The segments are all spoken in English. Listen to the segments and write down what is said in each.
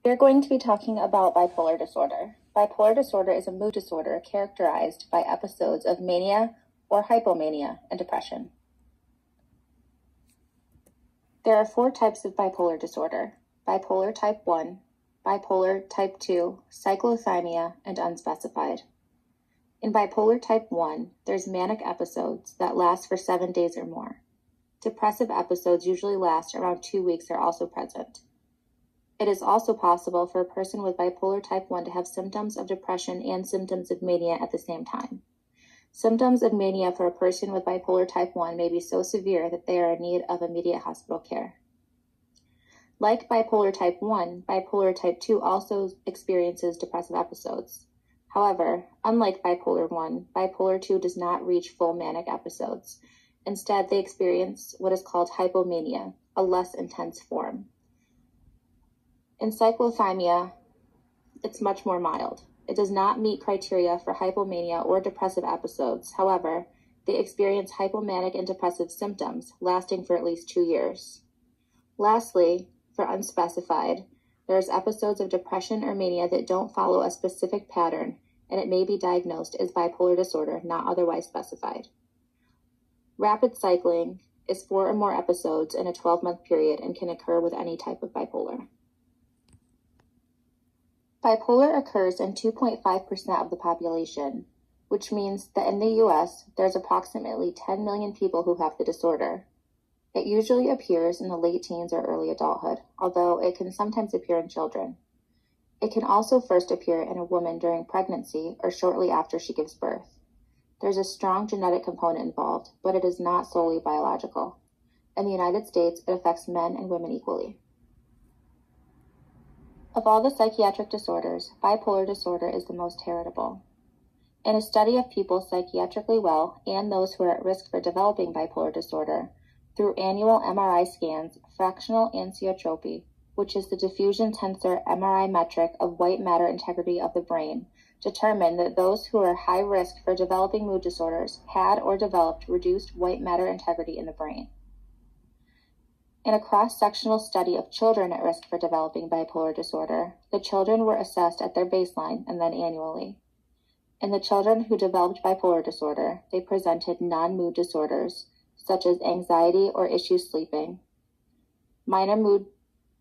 We're going to be talking about bipolar disorder. Bipolar disorder is a mood disorder characterized by episodes of mania or hypomania and depression. There are 4 types of bipolar disorder: bipolar type 1, bipolar type 2, cyclothymia, and unspecified. In bipolar type 1, there's manic episodes that last for 7 days or more. Depressive episodes usually last around 2 weeks are also present. It is also possible for a person with bipolar type 1 to have symptoms of depression and symptoms of mania at the same time. Symptoms of mania for a person with bipolar type 1 may be so severe that they are in need of immediate hospital care. Like bipolar type 1, bipolar type 2 also experiences depressive episodes. However, unlike bipolar 1, bipolar 2 does not reach full manic episodes. Instead, they experience what is called hypomania, a less intense form. In cyclothymia, it's much more mild. It does not meet criteria for hypomania or depressive episodes. However, they experience hypomanic and depressive symptoms lasting for at least 2 years. Lastly, for unspecified, there's episodes of depression or mania that don't follow a specific pattern, and it may be diagnosed as bipolar disorder, not otherwise specified. Rapid cycling is 4 or more episodes in a 12-month period and can occur with any type of bipolar. Bipolar occurs in 2.5% of the population, which means that in the U.S., there's approximately 10 million people who have the disorder. It usually appears in the late teens or early adulthood, although it can sometimes appear in children. It can also first appear in a woman during pregnancy or shortly after she gives birth. There's a strong genetic component involved, but it is not solely biological. In the United States, it affects men and women equally. Of all the psychiatric disorders, bipolar disorder is the most heritable. In a study of people psychiatrically well and those who are at risk for developing bipolar disorder, through annual MRI scans, fractional anisotropy, which is the diffusion tensor MRI metric of white matter integrity of the brain, determined that those who are high risk for developing mood disorders had or developed reduced white matter integrity in the brain. In a cross-sectional study of children at risk for developing bipolar disorder, the children were assessed at their baseline and then annually. In the children who developed bipolar disorder, they presented non-mood disorders, such as anxiety or issues sleeping. Minor mood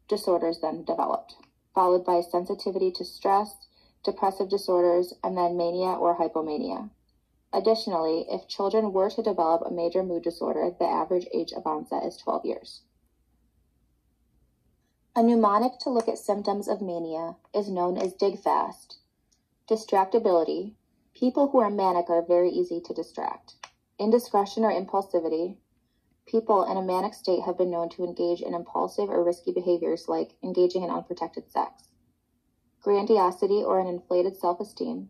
disorders then developed, followed by sensitivity to stress, depressive disorders, and then mania or hypomania. Additionally, if children were to develop a major mood disorder, the average age of onset is 12 years. A mnemonic to look at symptoms of mania is known as dig fast. Distractibility. People who are manic are very easy to distract. Indiscretion or impulsivity. People in a manic state have been known to engage in impulsive or risky behaviors like engaging in unprotected sex. Grandiosity or an inflated self-esteem.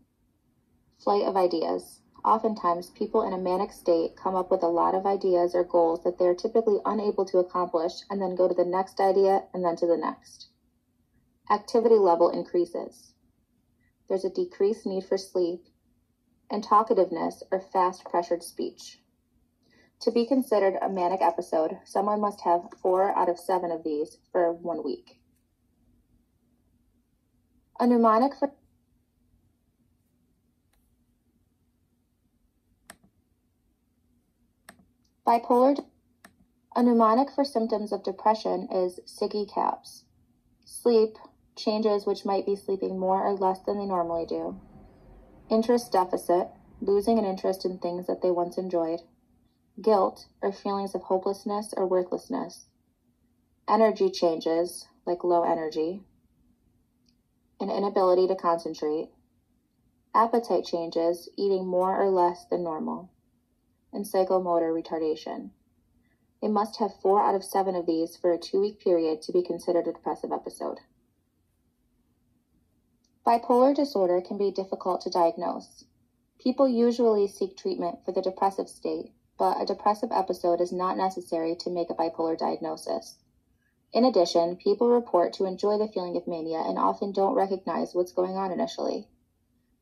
Flight of ideas. Oftentimes, people in a manic state come up with a lot of ideas or goals that they are typically unable to accomplish and then go to the next idea and then to the next. Activity level increases. There's a decreased need for sleep and talkativeness or fast pressured speech. To be considered a manic episode, someone must have 4 out of 7 of these for 1 week. A mnemonic for bipolar. A mnemonic for symptoms of depression is SIGI caps. Sleep, changes which might be sleeping more or less than they normally do. Interest deficit, losing an interest in things that they once enjoyed. Guilt, or feelings of hopelessness or worthlessness. Energy changes, like low energy. An inability to concentrate. Appetite changes, eating more or less than normal. And psychomotor retardation. They must have 4 out of 7 of these for a 2-week period to be considered a depressive episode. Bipolar disorder can be difficult to diagnose. People usually seek treatment for the depressive state, but a depressive episode is not necessary to make a bipolar diagnosis. In addition, people report to enjoy the feeling of mania and often don't recognize what's going on initially.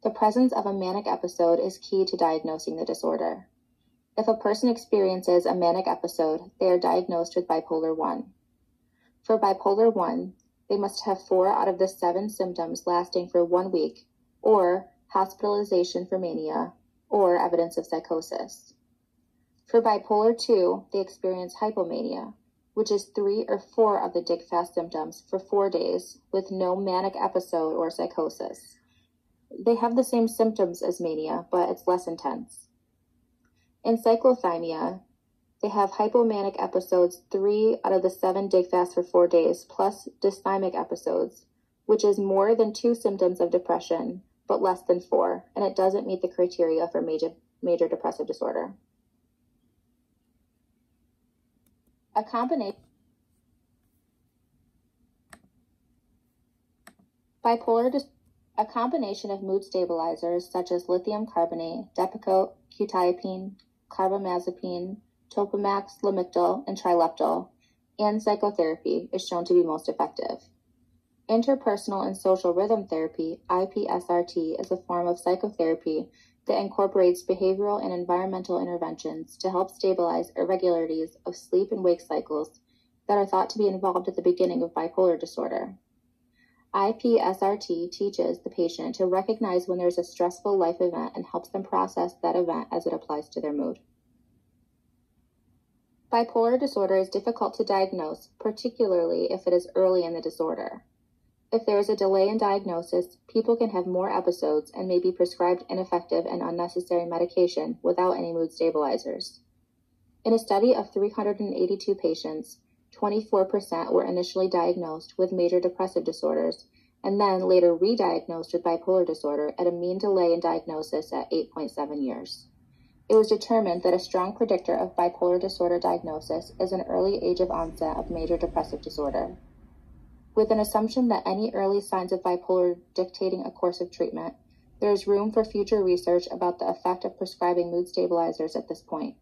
The presence of a manic episode is key to diagnosing the disorder. If a person experiences a manic episode, they are diagnosed with bipolar 1. For bipolar 1, They must have 4 out of the 7 symptoms lasting for 1 week, or hospitalization for mania, or evidence of psychosis. For bipolar 2, they experience hypomania, which is 3 or 4 of the dig-fast symptoms for 4 days with no manic episode or psychosis. They have the same symptoms as mania, but it's less intense. In cyclothymia, they have hypomanic episodes 3 out of the 7 dig-fast for 4 days, plus dysthymic episodes, which is more than 2 symptoms of depression, but less than 4, and it doesn't meet the criteria for major depressive disorder. A combination of mood stabilizers such as lithium carbonate, Depakote, quetiapine, carbamazepine, Topamax, Lamictal, and Trileptal, and psychotherapy is shown to be most effective. Interpersonal and social rhythm therapy, IPSRT, is a form of psychotherapy that incorporates behavioral and environmental interventions to help stabilize irregularities of sleep and wake cycles that are thought to be involved at the beginning of bipolar disorder. IPSRT teaches the patient to recognize when there's a stressful life event and helps them process that event as it applies to their mood. Bipolar disorder is difficult to diagnose, particularly if it is early in the disorder. If there is a delay in diagnosis, people can have more episodes and may be prescribed ineffective and unnecessary medication without any mood stabilizers. In a study of 382 patients, 24% were initially diagnosed with major depressive disorders and then later re-diagnosed with bipolar disorder at a mean delay in diagnosis at 8.7 years. It was determined that a strong predictor of bipolar disorder diagnosis is an early age of onset of major depressive disorder. With an assumption that any early signs of bipolar dictating a course of treatment, there is room for future research about the effect of prescribing mood stabilizers at this point.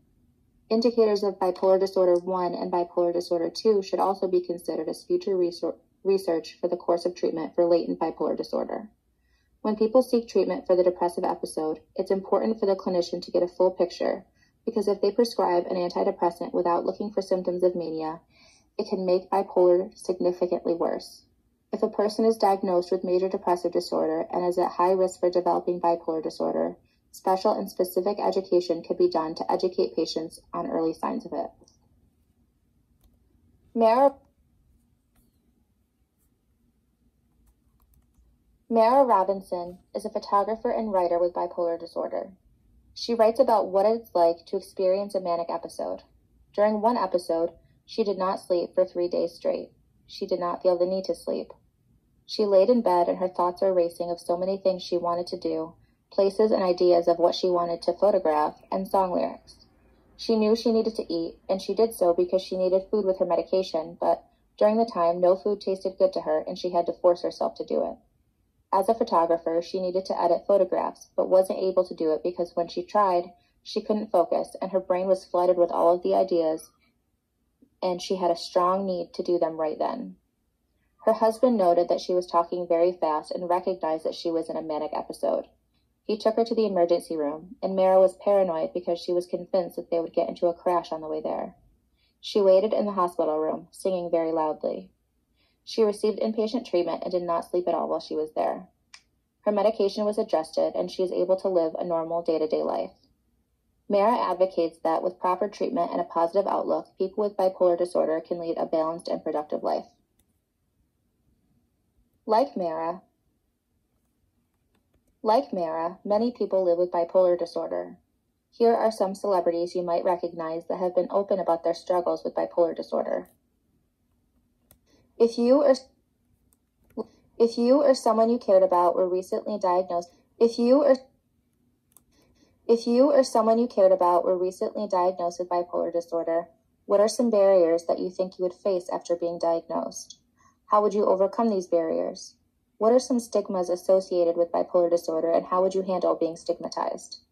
Indicators of bipolar disorder 1 and bipolar disorder 2 should also be considered as future research for the course of treatment for latent bipolar disorder. When people seek treatment for the depressive episode, it's important for the clinician to get a full picture, because if they prescribe an antidepressant without looking for symptoms of mania, it can make bipolar significantly worse. If a person is diagnosed with major depressive disorder and is at high risk for developing bipolar disorder, special and specific education could be done to educate patients on early signs of it. Mara Robinson is a photographer and writer with bipolar disorder. She writes about what it's like to experience a manic episode. During one episode, she did not sleep for 3 days straight. She did not feel the need to sleep. She laid in bed and her thoughts are racing of so many things she wanted to do, places and ideas of what she wanted to photograph, and song lyrics. She knew she needed to eat, and she did so because she needed food with her medication, but during the time, no food tasted good to her, and she had to force herself to do it. As a photographer, she needed to edit photographs, but wasn't able to do it because when she tried, she couldn't focus, and her brain was flooded with all of the ideas, and she had a strong need to do them right then. Her husband noted that she was talking very fast and recognized that she was in a manic episode. He took her to the emergency room, and Mara was paranoid because she was convinced that they would get into a crash on the way there. She waited in the hospital room, singing very loudly. She received inpatient treatment and did not sleep at all while she was there. Her medication was adjusted, and she is able to live a normal day-to-day life. Mara advocates that with proper treatment and a positive outlook, people with bipolar disorder can lead a balanced and productive life. Like Mara, many people live with bipolar disorder. Here are some celebrities you might recognize that have been open about their struggles with bipolar disorder. If you or someone you cared about were recently diagnosed with bipolar disorder, what are some barriers that you think you would face after being diagnosed? How would you overcome these barriers? What are some stigmas associated with bipolar disorder, and how would you handle being stigmatized?